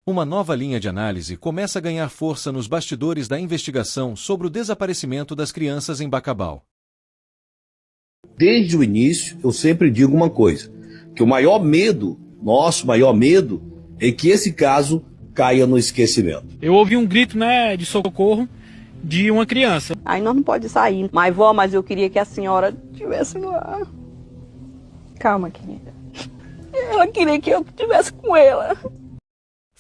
Uma nova linha de análise começa a ganhar força nos bastidores da investigação sobre o desaparecimento das crianças em Bacabal. Desde o início, eu sempre digo uma coisa, que o maior medo, nosso maior medo, é que esse caso caia no esquecimento. Eu ouvi um grito, de socorro de uma criança. Aí nós não pode sair. Mas, vó, mas eu queria que a senhora estivesse lá. Calma, querida. Ela queria que eu estivesse com ela.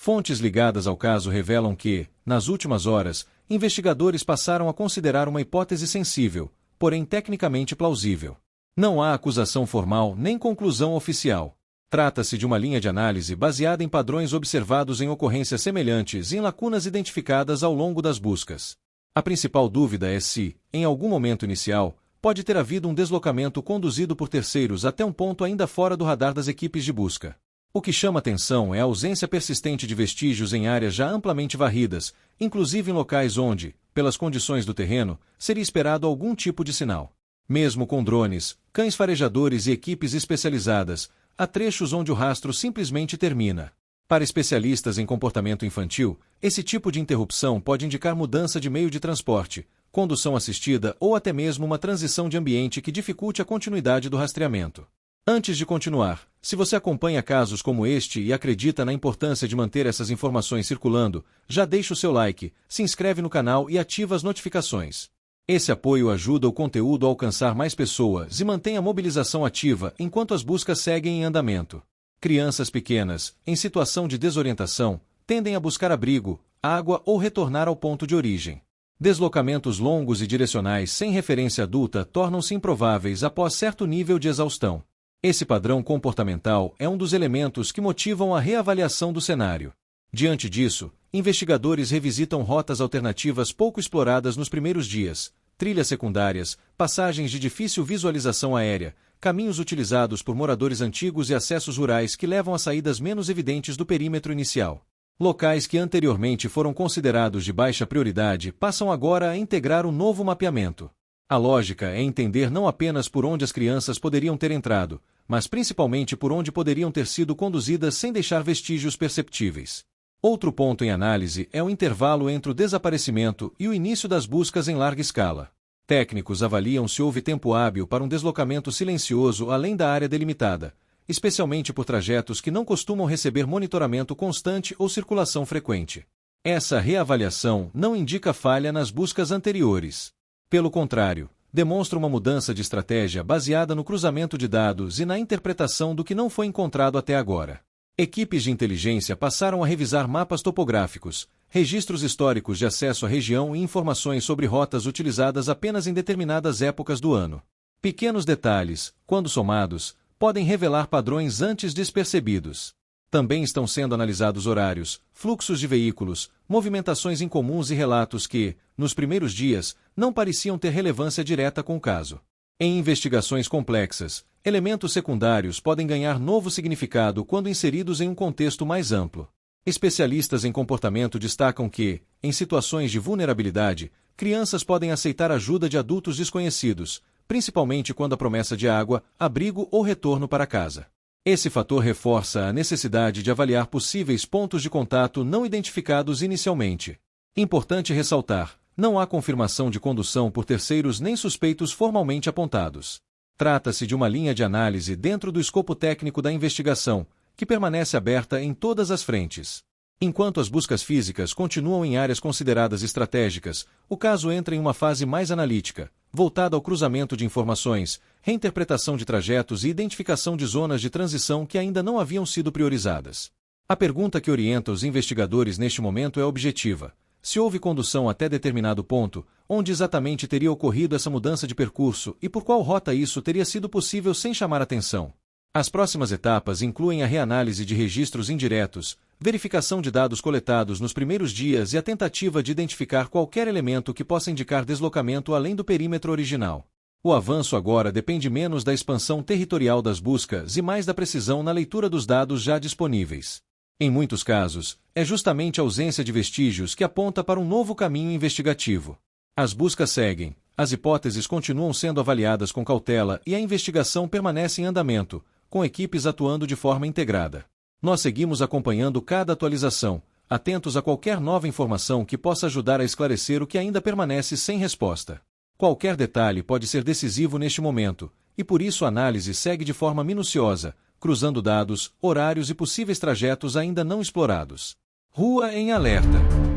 Fontes ligadas ao caso revelam que, nas últimas horas, investigadores passaram a considerar uma hipótese sensível, porém tecnicamente plausível. Não há acusação formal nem conclusão oficial. Trata-se de uma linha de análise baseada em padrões observados em ocorrências semelhantes e em lacunas identificadas ao longo das buscas. A principal dúvida é se, em algum momento inicial, pode ter havido um deslocamento conduzido por terceiros até um ponto ainda fora do radar das equipes de busca. O que chama atenção é a ausência persistente de vestígios em áreas já amplamente varridas, inclusive em locais onde, pelas condições do terreno, seria esperado algum tipo de sinal. Mesmo com drones, cães farejadores e equipes especializadas, há trechos onde o rastro simplesmente termina. Para especialistas em comportamento infantil, esse tipo de interrupção pode indicar mudança de meio de transporte, condução assistida ou até mesmo uma transição de ambiente que dificulte a continuidade do rastreamento. Antes de continuar, se você acompanha casos como este e acredita na importância de manter essas informações circulando, já deixa o seu like, se inscreve no canal e ativa as notificações. Esse apoio ajuda o conteúdo a alcançar mais pessoas e mantém a mobilização ativa enquanto as buscas seguem em andamento. Crianças pequenas, em situação de desorientação, tendem a buscar abrigo, água ou retornar ao ponto de origem. Deslocamentos longos e direcionais sem referência adulta tornam-se improváveis após certo nível de exaustão. Esse padrão comportamental é um dos elementos que motivam a reavaliação do cenário. Diante disso, investigadores revisitam rotas alternativas pouco exploradas nos primeiros dias, trilhas secundárias, passagens de difícil visualização aérea, caminhos utilizados por moradores antigos e acessos rurais que levam a saídas menos evidentes do perímetro inicial. Locais que anteriormente foram considerados de baixa prioridade passam agora a integrar o novo mapeamento. A lógica é entender não apenas por onde as crianças poderiam ter entrado, mas principalmente por onde poderiam ter sido conduzidas sem deixar vestígios perceptíveis. Outro ponto em análise é o intervalo entre o desaparecimento e o início das buscas em larga escala. Técnicos avaliam se houve tempo hábil para um deslocamento silencioso além da área delimitada, especialmente por trajetos que não costumam receber monitoramento constante ou circulação frequente. Essa reavaliação não indica falha nas buscas anteriores. Pelo contrário, demonstra uma mudança de estratégia baseada no cruzamento de dados e na interpretação do que não foi encontrado até agora. Equipes de inteligência passaram a revisar mapas topográficos, registros históricos de acesso à região e informações sobre rotas utilizadas apenas em determinadas épocas do ano. Pequenos detalhes, quando somados, podem revelar padrões antes despercebidos. Também estão sendo analisados horários, fluxos de veículos, movimentações incomuns e relatos que, nos primeiros dias, não pareciam ter relevância direta com o caso. Em investigações complexas, elementos secundários podem ganhar novo significado quando inseridos em um contexto mais amplo. Especialistas em comportamento destacam que, em situações de vulnerabilidade, crianças podem aceitar ajuda de adultos desconhecidos, principalmente quando a promessa de água, abrigo ou retorno para casa. Esse fator reforça a necessidade de avaliar possíveis pontos de contato não identificados inicialmente. Importante ressaltar, não há confirmação de condução por terceiros nem suspeitos formalmente apontados. Trata-se de uma linha de análise dentro do escopo técnico da investigação, que permanece aberta em todas as frentes. Enquanto as buscas físicas continuam em áreas consideradas estratégicas, o caso entra em uma fase mais analítica, voltada ao cruzamento de informações, reinterpretação de trajetos e identificação de zonas de transição que ainda não haviam sido priorizadas. A pergunta que orienta os investigadores neste momento é objetiva: se houve condução até determinado ponto, onde exatamente teria ocorrido essa mudança de percurso e por qual rota isso teria sido possível sem chamar atenção. As próximas etapas incluem a reanálise de registros indiretos, verificação de dados coletados nos primeiros dias e a tentativa de identificar qualquer elemento que possa indicar deslocamento além do perímetro original. O avanço agora depende menos da expansão territorial das buscas e mais da precisão na leitura dos dados já disponíveis. Em muitos casos, é justamente a ausência de vestígios que aponta para um novo caminho investigativo. As buscas seguem, as hipóteses continuam sendo avaliadas com cautela e a investigação permanece em andamento, com equipes atuando de forma integrada. Nós seguimos acompanhando cada atualização, atentos a qualquer nova informação que possa ajudar a esclarecer o que ainda permanece sem resposta. Qualquer detalhe pode ser decisivo neste momento, e por isso a análise segue de forma minuciosa, cruzando dados, horários e possíveis trajetos ainda não explorados. Rua em alerta.